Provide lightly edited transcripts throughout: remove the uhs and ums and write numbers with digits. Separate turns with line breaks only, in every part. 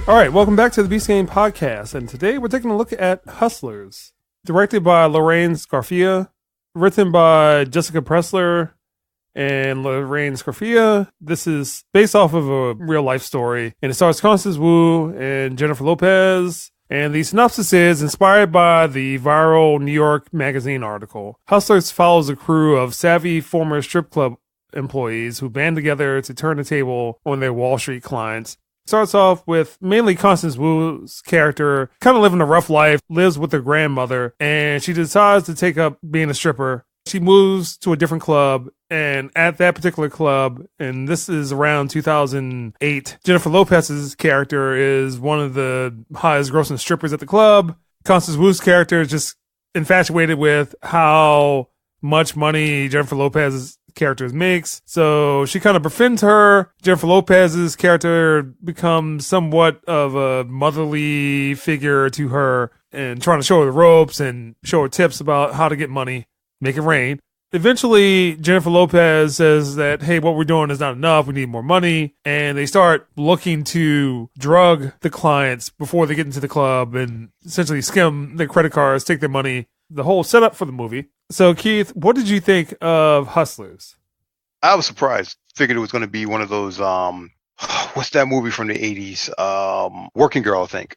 All right, welcome back to the Beast Game Podcast, and today we're taking a look at Hustlers, directed by Lorraine Scarfia, written by Jessica Pressler and Lorraine Scarfia. This is based off of a real-life story, and it stars Constance Wu and Jennifer Lopez, and the synopsis is inspired by the viral New York Magazine article. Hustlers follows a crew of savvy former strip club employees who band together to turn the table on their Wall Street clients. Starts off with mainly Constance Wu's character kind of living a rough life, lives with her grandmother, and she decides to take up being a stripper. She moves to a different club, and at that particular club, and this is around 2008, Jennifer Lopez's character is one of the highest grossing strippers at the club. Constance Wu's character is just infatuated with how much money Jennifer Lopez's character makes, so she kind of befriends her. Jennifer Lopez's character becomes somewhat of a motherly figure to her and trying to show her the ropes and show her tips about how to get money, make it rain. Eventually, Jennifer Lopez says that, hey, what we're doing is not enough. We need more money. And they start looking to drug the clients before they get into the club and essentially skim their credit cards, take their money. The whole setup for the movie. So, Keith, what did you think of Hustlers?
I was surprised. Figured it was going to be one of those, what's that movie from the 80s? Working Girl, I think.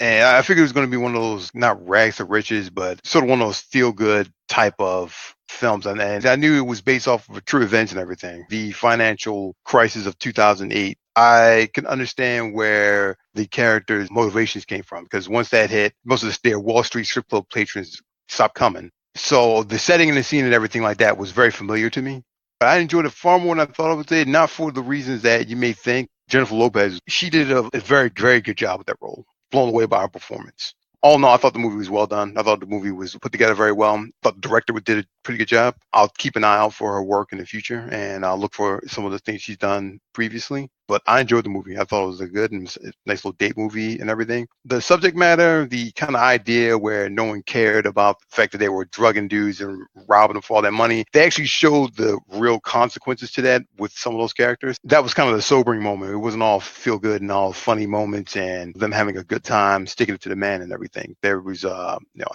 And I figured it was going to be one of those, not rags to riches, but sort of one of those feel-good type of films. And I knew it was based off of true events and everything. The financial crisis of 2008. I can understand where the character's motivations came from, because once that hit, most of their Wall Street strip club patrons stopped coming. So the setting and the scene and everything like that was very familiar to me. But I enjoyed it far more than I thought it would, not for the reasons that you may think. Jennifer Lopez, she did a very, very good job with that role. Blown away by her performance. All in all, I thought the movie was well done. I thought the movie was put together very well. I thought the director did a pretty good job. I'll keep an eye out for her work in the future, and I'll look for some of the things she's done previously. But I enjoyed the movie. I thought it was a good and nice little date movie and everything. The subject matter, the kind of idea where no one cared about the fact that they were drugging dudes and robbing them for all that money. They actually showed the real consequences to that with some of those characters. That was kind of the sobering moment. It wasn't all feel good and all funny moments and them having a good time, sticking it to the man and everything. There was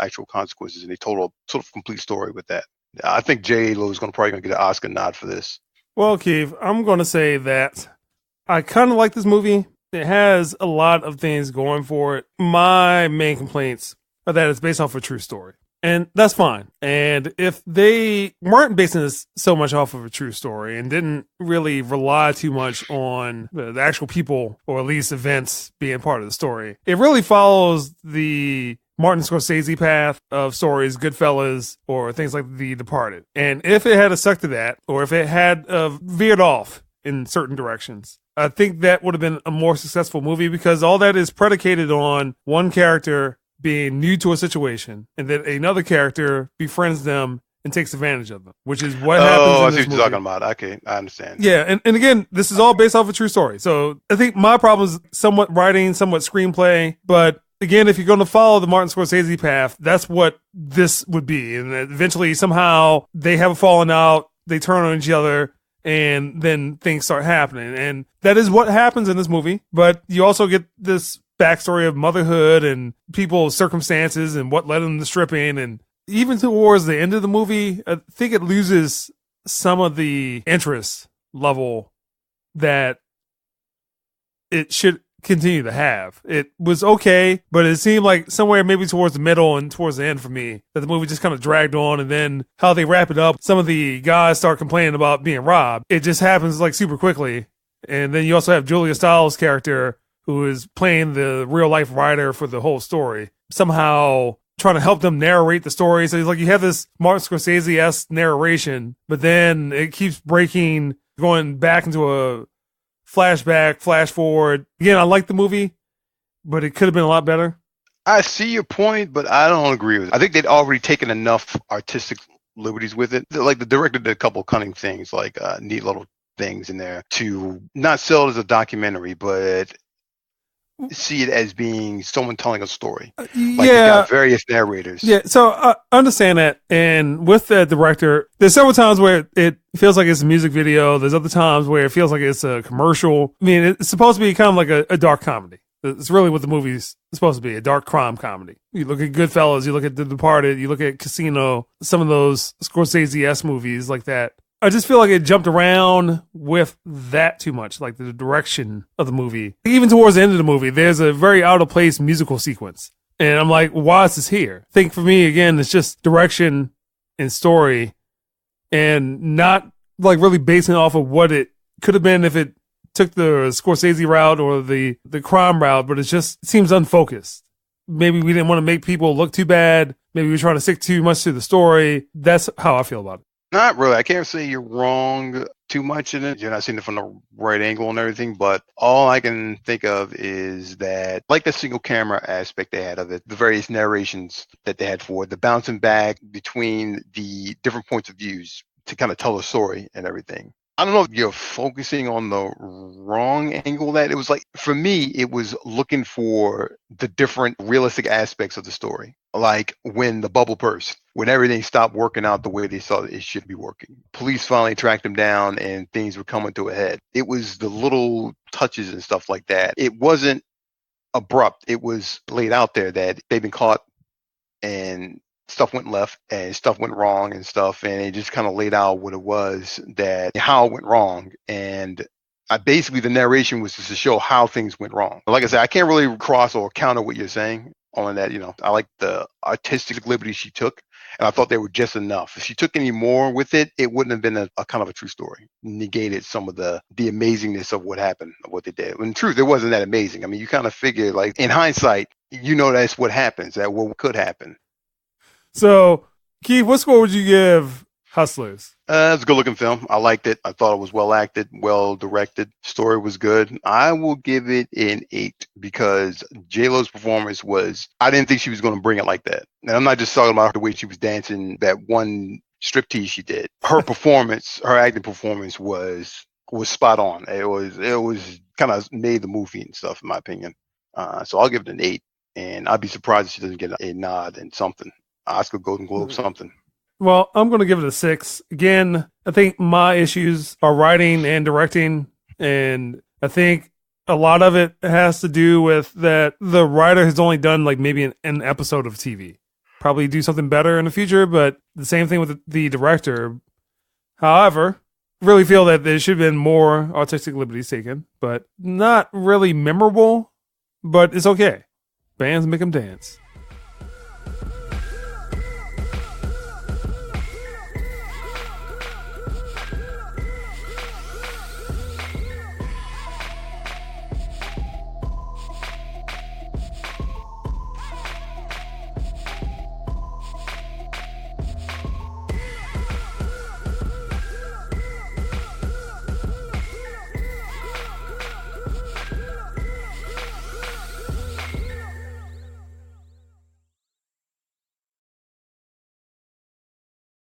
actual consequences, and they told a sort of complete story with that. I think J.Lo is probably going to get an Oscar nod for this.
Well, Keith, I'm going to say that I kind of like this movie. It has a lot of things going for it. My main complaints are that it's based off a true story. And that's fine. And if they weren't basing this so much off of a true story and didn't really rely too much on the actual people or at least events being part of the story, it really follows the Martin Scorsese path of stories, Goodfellas, or things like The Departed. And if it had stuck to that, or if it had veered off in certain directions, I think that would have been a more successful movie, because all that is predicated on one character being new to a situation and then another character befriends them and takes advantage of them, which is what happens in this movie.
I see what you're talking about. Okay, I understand.
Yeah, and again, this is all based off a true story. So I think my problem is somewhat writing, somewhat screenplay, but again, if you're going to follow the Martin Scorsese path, that's what this would be. And eventually, somehow, they have a falling out, they turn on each other, and then things start happening. And that is what happens in this movie. But you also get this backstory of motherhood and people's circumstances and what led them to stripping. And even towards the end of the movie, I think it loses some of the interest level that it should continue to have. It was okay, but it seemed like somewhere maybe towards the middle and towards the end for me that the movie just kind of dragged on, and then how they wrap it up, some of the guys start complaining about being robbed. It just happens like super quickly. And then you also have Julia Stiles' character, who is playing the real life writer for the whole story, somehow trying to help them narrate the story. So it's like you have this Martin Scorsese-esque narration, but then it keeps breaking, going back into a flashback, flash forward. Again, I like the movie, but it could have been a lot better.
I see your point, but I don't agree with it. I think they'd already taken enough artistic liberties with it. Like the director did a couple of cunning things, like neat little things in there to not sell it as a documentary, but see it as being someone telling a story. Like you got various narrators.
Yeah, so I understand that. And with the director, there's several times where it feels like it's a music video. There's other times where it feels like it's a commercial. I mean, it's supposed to be kind of like a dark comedy. It's really what the movie's supposed to be, a dark crime comedy. You look at Goodfellas, you look at The Departed, you look at Casino, some of those Scorsese-esque movies like that. I just feel like it jumped around with that too much, like the direction of the movie. Even towards the end of the movie, there's a very out-of-place musical sequence. And I'm like, why is this here? I think for me, again, it's just direction and story and not like really basing off of what it could have been if it took the Scorsese route or the crime route, but it seems unfocused. Maybe we didn't want to make people look too bad. Maybe we were trying to stick too much to the story. That's how I feel about it.
Not really. I can't say you're wrong too much in it. You're not seeing it from the right angle and everything, but all I can think of is that, like the single camera aspect they had of it, the various narrations that they had for it, the bouncing back between the different points of views to kind of tell a story and everything. I don't know if you're focusing on the wrong angle. That it was like, for me, it was looking for the different realistic aspects of the story. Like when the bubble burst, when everything stopped working out the way they thought it should be working. Police finally tracked them down and things were coming to a head. It was the little touches and stuff like that. It wasn't abrupt. It was laid out there that they've been caught and stuff went left and stuff went wrong and stuff, and it just kind of laid out what it was, that how it went wrong. And basically the narration was just to show how things went wrong. But like I said, I can't really cross or counter what you're saying on that. I like the artistic liberty she took, and I thought they were just enough. If she took any more with it, it wouldn't have been a kind of a true story. Negated some of the amazingness of what happened, of what they did. In truth, it wasn't that amazing. I mean, you kind of figure, like, in hindsight, that's what happens, that what could happen.
So, Keith, what score would you give Hustlers?
It's a good-looking film. I liked it. I thought it was well acted, well directed. Story was good. I will give it an 8 because J-Lo's performance I didn't think she was going to bring it like that. And I'm not just talking about the way she was dancing, that one striptease she did. Her performance, her acting performance was spot on. It was kind of made the movie and stuff, in my opinion. So I'll give it an 8, and I'd be surprised if she doesn't get a nod and something. Oscar, Golden Globe, something.
Well, I'm going to give it a 6. Again, I think my issues are writing and directing, and I think a lot of it has to do with that the writer has only done like maybe an episode of TV. Probably do something better in the future, but the same thing with the director. However, really feel that there should have been more artistic liberties taken, but not really memorable, but it's okay. Bandz make them dance.